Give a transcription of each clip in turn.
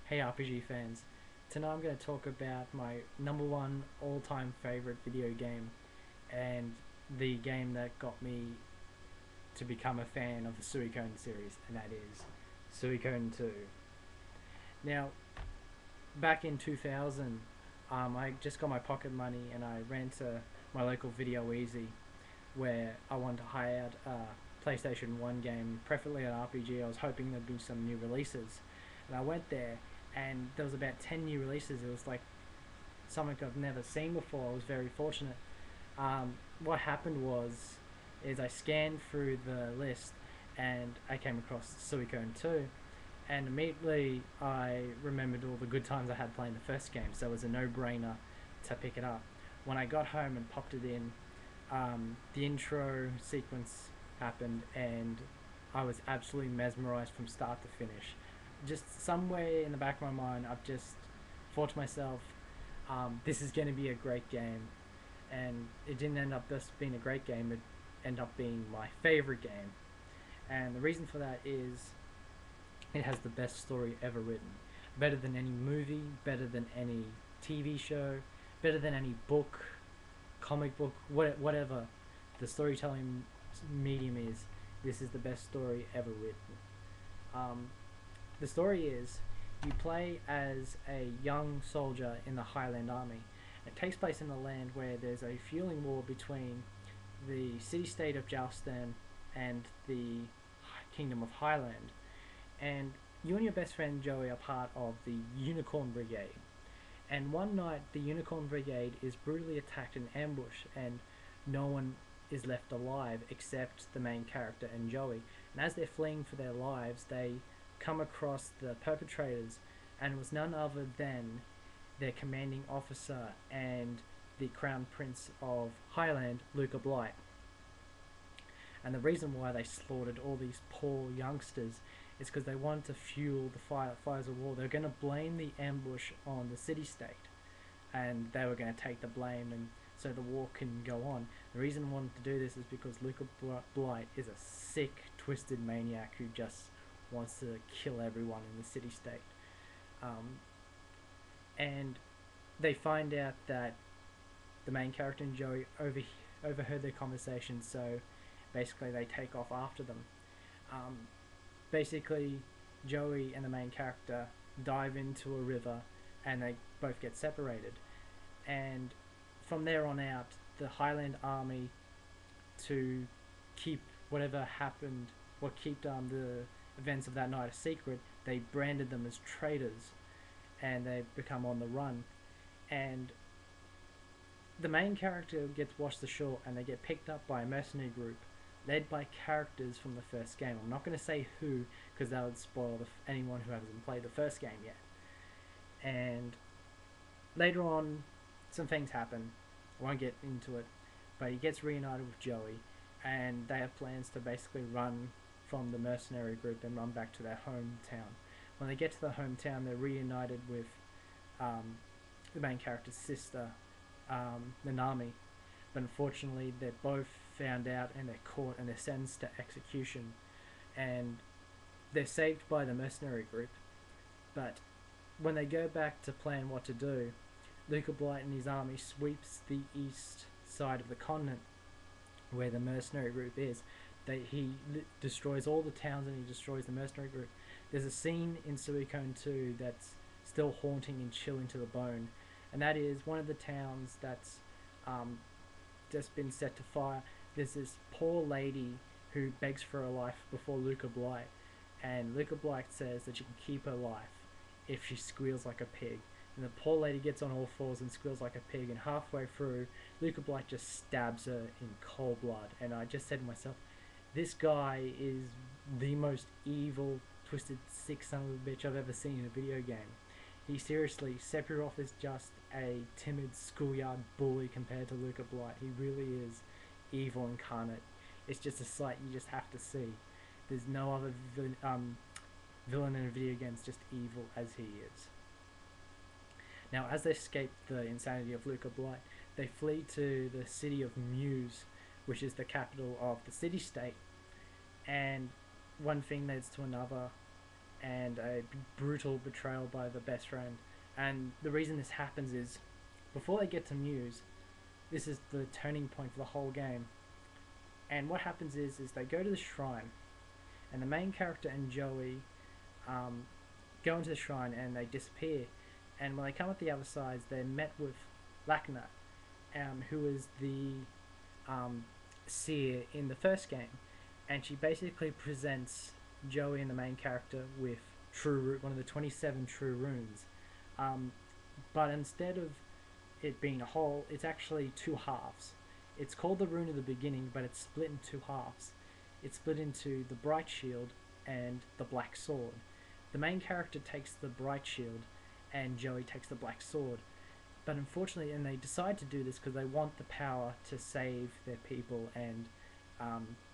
Hey RPG fans, tonight I'm going to talk about my number one all-time favorite video game and the game that got me to become a fan of the Suikoden series, and that is Suikoden 2. Now, back in 2000, I just got my pocket money and I ran to my local Video Easy where I wanted to hire out a PlayStation 1 game, preferably an RPG. I was hoping there'd be some new releases. And I went there and there was about 10 new releases. It was like something I've never seen before. I was very fortunate. What happened was is I scanned through the list and I came across Suikoden 2, and immediately I remembered all the good times I had playing the first game, so it was a no-brainer to pick it up. When I got home and popped it in, the intro sequence happened and I was absolutely mesmerized from start to finish. Just somewhere in the back of my mind, I've just thought to myself, this is going to be a great game. And it didn't end up just being a great game, it ended up being my favorite game. And the reason for that is it has the best story ever written. Better than any movie, better than any TV show, better than any book, comic book, whatever the storytelling medium is. This is the best story ever written. Um, the story is you play as a young soldier in the Highland Army. It takes place in a land where there's a fueling war between the city-state of Jalstan and the Kingdom of Highland. And you and your best friend Joey are part of the Unicorn Brigade. And one night, the Unicorn Brigade is brutally attacked in ambush, and no one is left alive except the main character and Joey. And as they're fleeing for their lives, they come across the perpetrators, and it was none other than their commanding officer and the Crown Prince of Highland, Luca Blight. And the reason why they slaughtered all these poor youngsters is because they wanted to fuel the fires of war. They're going to blame the ambush on the city-state, and they were going to take the blame, and so the war can go on. The reason I wanted to do this is because Luca Blight is a sick, twisted maniac who just wants to kill everyone in the city-state. And they find out that the main character and Joey overheard their conversation, so basically they take off after them. Basically, Joey and the main character dive into a river and they both get separated. And from there on out, the Highland Army, to keep whatever happened, or keep the events of that night a secret, they branded them as traitors and they've become on the run. And the main character gets washed ashore and they get picked up by a mercenary group led by characters from the first game. I'm not going to say who because that would spoil anyone who hasn't played the first game yet. And later on, some things happen. I won't get into it, but he gets reunited with Joey, and they have plans to basically run from the mercenary group and run back to their hometown. When they get to the hometown, they're reunited with the main character's sister, Nanami, but unfortunately they're both found out and they're caught and they're sentenced to execution, and they're saved by the mercenary group. But when they go back to plan what to do, Luca Blight and his army sweeps the east side of the continent where the mercenary group is. He destroys all the towns and he destroys the mercenary group. There's a scene in Suikoden 2 that's still haunting and chilling to the bone, and that is one of the towns that's just been set to fire. There's this poor lady who begs for her life before Luca Blight, and Luca Blight says that she can keep her life if she squeals like a pig. And the poor lady gets on all fours and squeals like a pig, and halfway through, Luca Blight just stabs her in cold blood. And I just said to myself, this guy is the most evil, twisted, sick son of a bitch I've ever seen in a video game. He seriously, Sephiroth is just a timid schoolyard bully compared to Luca Blight. He really is evil incarnate. It's just a sight you just have to see. There's no other villain in a video game that's just evil as he is. Now, as they escape the insanity of Luca Blight, they flee to the city of Muse, which is the capital of the city-state. And one thing leads to another, and a brutal betrayal by the best friend. And the reason this happens is before they get to Muse, this is the turning point for the whole game. And what happens is they go to the shrine, and the main character and Joey um, go into the shrine and they disappear. And when they come at the other side, they're met with Lachna, who is the um, seer in the first game, and she basically presents Joey and the main character with one of the 27 true runes. Um, but instead of it being a whole, it's actually two halves. It's called the Rune of the Beginning, but it's split in two halves. It's split into the Bright Shield and the Black Sword. The main character takes the Bright Shield, and Joey takes the Black Sword. But unfortunately, and they decide to do this because they want the power to save their people and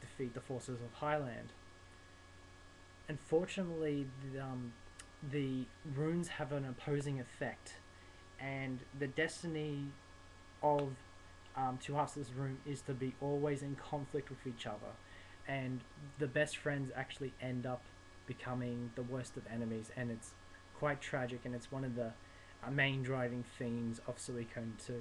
defeat the forces of Highland. Unfortunately, the runes have an opposing effect, and the destiny of two halves of this rune is to be always in conflict with each other, and the best friends actually end up becoming the worst of enemies, and it's quite tragic, and it's one of the main driving themes of Suikoden 2.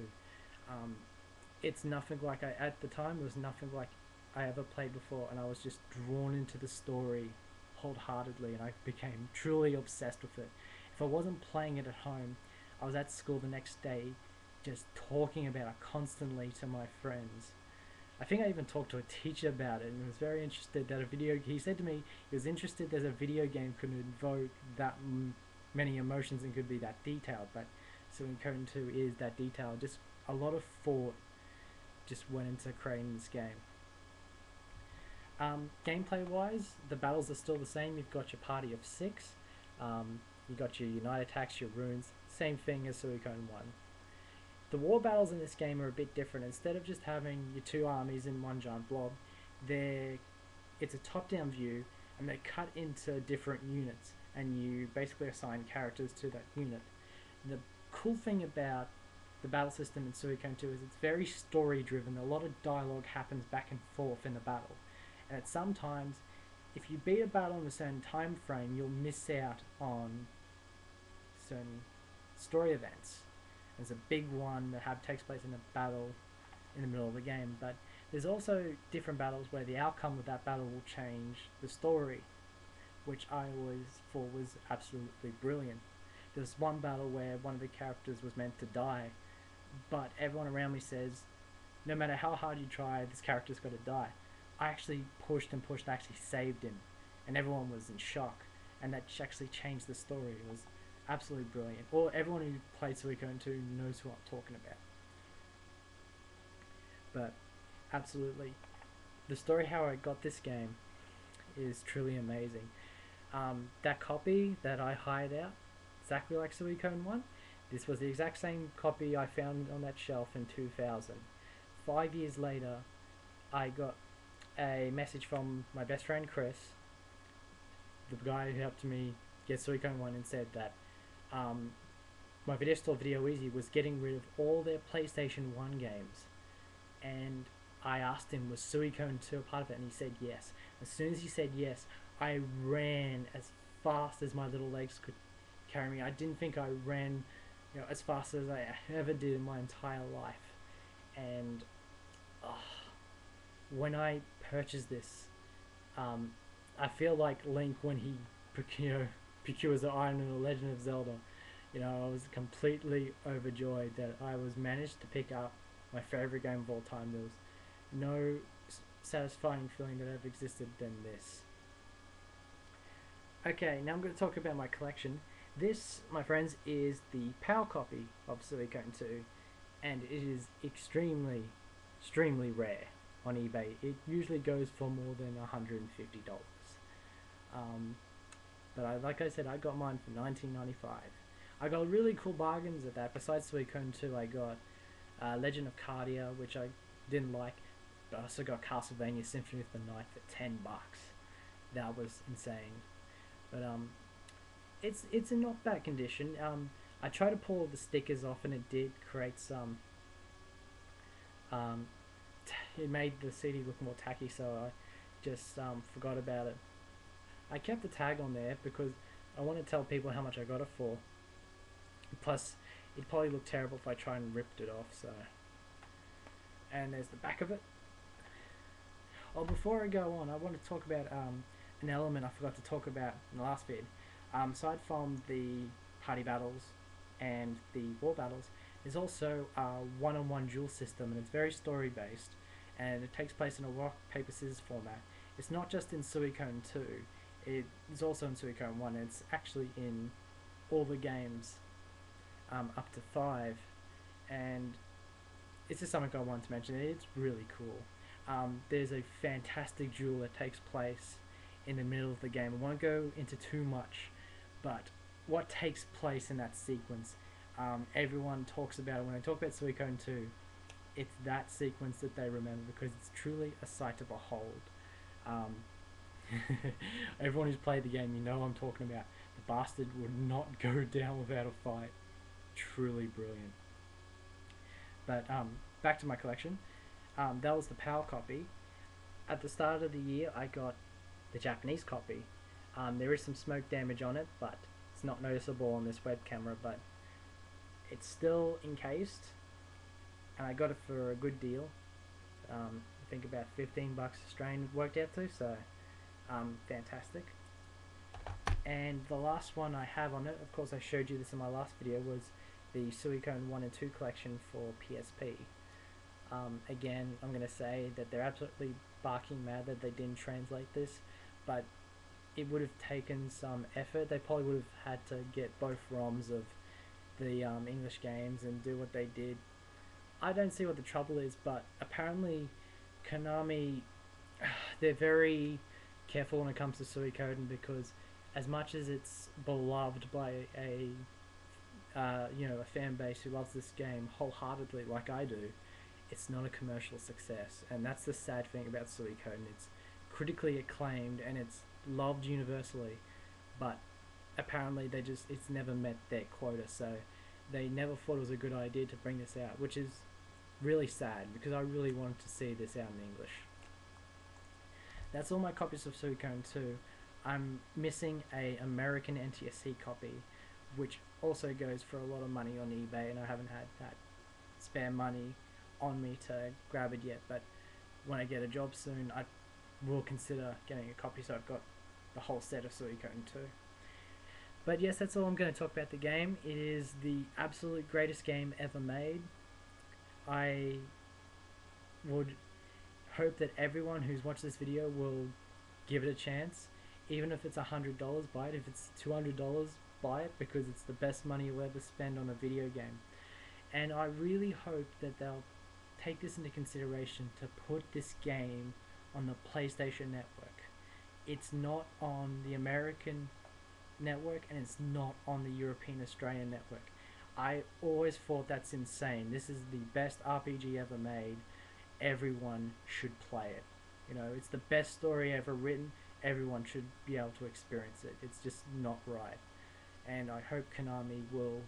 It's nothing like at the time, it was nothing like I ever played before, and I was just drawn into the story wholeheartedly, and I became truly obsessed with it. If I wasn't playing it at home, I was at school the next day just talking about it constantly to my friends. I think I even talked to a teacher about it, and he was very interested that he said to me he was interested that a video game could evoke that many emotions and could be that detailed, but Suikoden 2 is that detailed. Just a lot of thought just went into creating this game. Gameplay wise, the battles are still the same. You've got your party of 6, you've got your unite attacks, your runes, same thing as Suikoden 1. The war battles in this game are a bit different. Instead of just having your two armies in one giant blob, it's a top-down view, and they're cut into different units, and you basically assign characters to that unit. The cool thing about the battle system in Suikoden 2 is it's very story-driven. A lot of dialogue happens back and forth in the battle, and sometimes, if you beat a battle in a certain time frame, you'll miss out on certain story events. There's a big one that takes place in a battle in the middle of the game, but there's also different battles where the outcome of that battle will change the story, which I always thought was absolutely brilliant. There's one battle where one of the characters was meant to die, but everyone around me says, no matter how hard you try, this character's got to die. I actually pushed and pushed, actually saved him, and everyone was in shock, and that actually changed the story. It was absolutely brilliant. Or everyone who played Suikoden 2 knows who I'm talking about. But absolutely, the story how I got this game is truly amazing. That copy that I hired out, exactly like Suikoden 1, this was the exact same copy I found on that shelf in 2000. 5 years later, I got a message from my best friend Chris, the guy who helped me get Suikoden 1, and said that my video store Video Easy was getting rid of all their PlayStation 1 games, and I asked him, was Suikoden 2 a part of it, and he said yes. As soon as he said yes, I ran as fast as my little legs could carry me. I didn't think I ran as fast as I ever did in my entire life, and when I purchased this, I feel like Link when he procures the Iron and the Legend of Zelda. I was completely overjoyed that I was managed to pick up my favorite game of all time. There was no satisfying feeling that ever existed than this. Okay, now I'm going to talk about my collection. This, my friends, is the PAL copy of Suikoden 2, and it is extremely rare on eBay. It usually goes for more than $150. But like I said, I got mine for $19.95. I got really cool bargains at that. Besides Suikoden 2, I got Legend of Cardia, which I didn't like, but I also got Castlevania Symphony of the Night for $10. That was insane. But it's in not bad condition. I tried to pull the stickers off, and it did create some. It made the CD look more tacky, so I just forgot about it. I kept the tag on there because I want to tell people how much I got it for. Plus, it'd probably look terrible if I try and ripped it off. So, and there's the back of it. Oh, before I go on, I want to talk about an element I forgot to talk about in the last vid. Aside from the party battles and the war battles, there's also a one-on-one duel system, and it's very story-based, and it takes place in a rock paper scissors format. It's not just in Suikoden 2; it's also in Suikoden 1. It's actually in all the games up to 5, and it's just something I wanted to mention. It's really cool. There's a fantastic duel that takes place in the middle of the game. I won't go into too much, but what takes place in that sequence, everyone talks about it. When they talk about Suikoden 2, it's that sequence that they remember because it's truly a sight to behold. Um, everyone who's played the game, you know what I'm talking about. The bastard would not go down without a fight. Truly brilliant. But back to my collection. That was the PAL copy. At the start of the year, I got the Japanese copy. There is some smoke damage on it, but it's not noticeable on this web camera, but it's still encased, and I got it for a good deal. I think about 15 bucks Australian worked out to, so fantastic. And the last one I have on it, of course I showed you this in my last video, was the Suikoden 1 and 2 collection for PSP. Again, I'm going to say that they're absolutely barking mad that they didn't translate this, but it would have taken some effort. They probably would have had to get both ROMs of the English games and do what they did. I don't see what the trouble is, but apparently Konami, they're very careful when it comes to Suikoden, because as much as it's beloved by a fan base who loves this game wholeheartedly like I do, it's not a commercial success, and that's the sad thing about Suikoden. It's critically acclaimed and it's loved universally, but apparently it's never met their quota, so they never thought it was a good idea to bring this out, which is really sad because I really wanted to see this out in English. That's all my copies of Suikoden 2. I'm missing a American NTSC copy, which also goes for a lot of money on eBay, and I haven't had that spare money on me to grab it yet, but when I get a job soon, I will consider getting a copy, so I've got the whole set of Suikoden 2. But yes, that's all I'm going to talk about the game. It is the absolute greatest game ever made. I would hope that everyone who's watched this video will give it a chance. Even if it's $100, buy it. If it's $200, buy it, because it's the best money you'll ever spend on a video game. And I really hope that they'll take this into consideration to put this game on the PlayStation Network. It's not on the American network, and it's not on the European Australian network. I always thought that's insane. This is the best RPG ever made. Everyone should play it. You know, it's the best story ever written. Everyone should be able to experience it. It's just not right. And I hope Konami will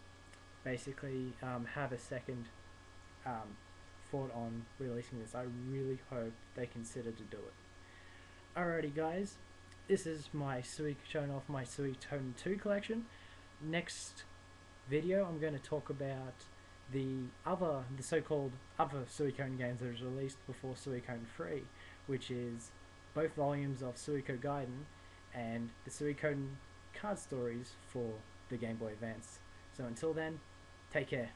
basically have a second thought on releasing this. I really hope they consider to do it. Alrighty guys, this is my showing off my Suikoden 2 collection. Next video I'm going to talk about the so-called other Suikoden games that was released before Suikoden 3, which is both volumes of Suikoden and the Suikoden card stories for the Game Boy Advance. So until then, take care.